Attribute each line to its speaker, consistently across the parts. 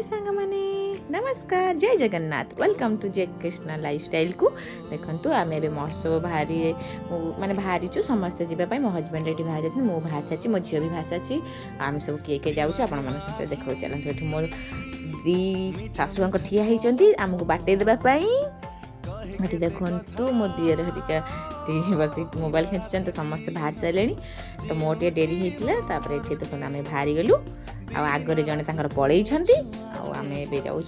Speaker 1: हाय सांग माने नमस्कार जय जगन्नाथ वेलकम टू जय कृष्णा लाइफस्टाइल को देखु आम ए महोत्सव बाहरी माने बाहरीचु समस्ते जावाई मो हजबैंड ये बाहर जाती मो बाहर साची मो झील भी बाहर साची आम सब किए जाऊँ आपण मन सहित देखा चलते ये मोर दी शाशुआ ठिया होती आमको बाटे देवाई ये देखु मो दिएर बस मोबाइल खेचुं तो समस्ते बाहर सारे तो मोर टे डेरी होता ये देखो आम बाहरी गलु आगरे जड़े पलई आम ए जाऊँ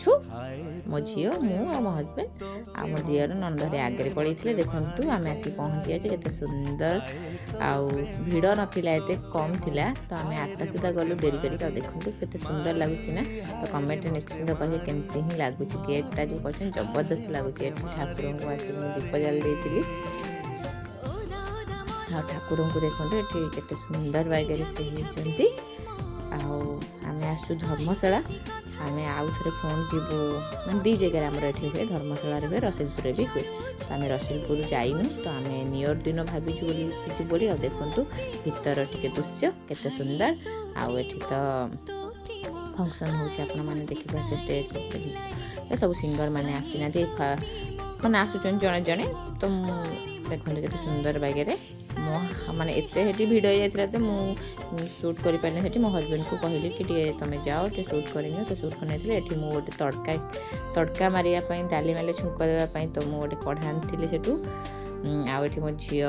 Speaker 1: मो झी मु मो हजबैंड आ मो दियर नंदरे आगे पलई देखु आम आसिक पहुँची जाए के सुंदर आउ भिड़ नाला एत कम थिला तो आम 8टा सुधा गलु डेरी कर देखु के सुंदर लगुच ना तो कमेंट निश्चित कहे केमती ही लगुच गेटा जो कर जबरदस्त लगुच ठाकुर को आस दीप जाल ठाकुर को देखते ये के सुंदर बाइक से होती आम आसु धर्मशाला आम आउ थे फोन जीवु मैं दी जगह आमर ये हुए धर्मशाला हुए रसलपुर भी हुए तो आम रसलपुर जाइनु तो आम नियर दिन भाविचु बोली आ देखु भीतर टे दृश्य केते सुंदर आउ एठी तो फंक्शन हो देखिए स्टेज सब सिंगर मैंने आसी ना मैंने आसुचन जड़े जड़े तो देखते के सुंदर बाइक मो माने एते भिड़ हो जाता तो शूट कर पारे मो हजबैंड को कहली कि तुम जाओ टे शूट करेंगे तो शूट करने ये मुझे गोटे तड़का मारे डाली माले छुंक देवाई तो मुझे गोटे कढ़ा आनी से आठ मो झी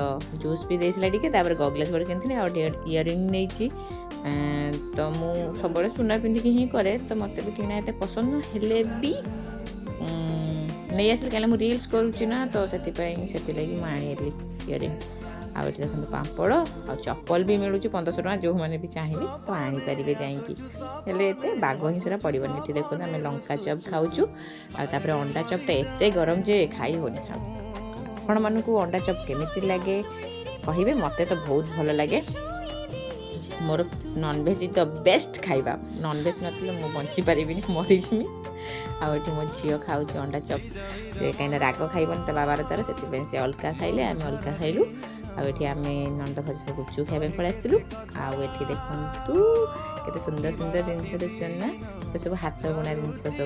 Speaker 1: जूस भी देता टे गगलेस गोटे कि इयरिंग नहीं तो मुझे सब सुना पिंधिकी ही करे तो मत भी किना एत पसंद हेले भी नहीं आसिल कहीं मुझे रिल्स करुच्ची ना तो से लगी मुझे इयरिंग आउ ये देखो पापड़ आ चप्पल भी मिलूँ 1500 टका जो मैंने भी चाहिए तो आनीपारे जाइए बाग हिंसा पड़ोनी ये देखो आम लंका चप खाऊँ आपर अंडा चप तो एत गरम जे खाई होनी आपण मानक अंडा चप केमी लगे कहे मत तो बहुत भल लगे मोर नॉनवेज द बेस्ट खाइबा नॉनवेज नथिले मु बंची पारिबिनी मरीजिमी आउ ये मो झील खाऊँ अंडा चप से कहीं राग खाइबन तो बाबार तार से अलगा खाइले आम अलगा खाइलु आउ आम नंद भज सब गुपचुप खाया पड़े आसलु आउ ये देखु केते सुंदर सुंदर जिनस देखुन ना तो सब हाथ बुना जिनस सब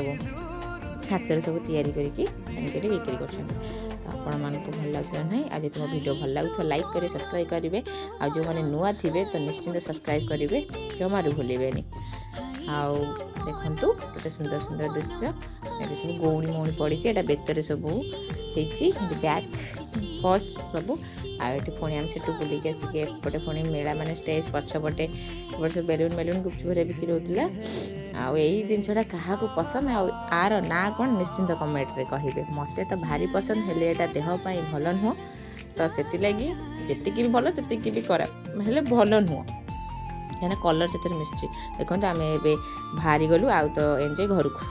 Speaker 1: हाथ सब तैयारी करके बिक्री कर आपण मानक भल लगे ना आज तुम वीडियो भल लगे लाइक करें सब्सक्राइब करेंगे आ जो मैंने नुआ थे तो निश्चिंत सब्सक्राइब करेंगे जमारू भूलें आउ देखु केते सुंदर सुंदर दृश्य ये सब गौणी मौणी पड़ी बेतर सब बैग पर्स सब आए पुणी आम से बुलिक आसिक एपटे पुणी मेला माने स्टेज पछपटे सब बेलून मेलून गुपचुप बिक्री होता आई जिनसा क्या पसंद आर ना कौन निश्चिंत कमेंट रे कहे मत तो भारी पसंद हेले एटा देहपाई भल नुह तो से जी भी भल से भी खराब हेले भल नुह कलर से मिशुची देखो आम ए बाहरी गलु आउ तो एंजॉय घर को।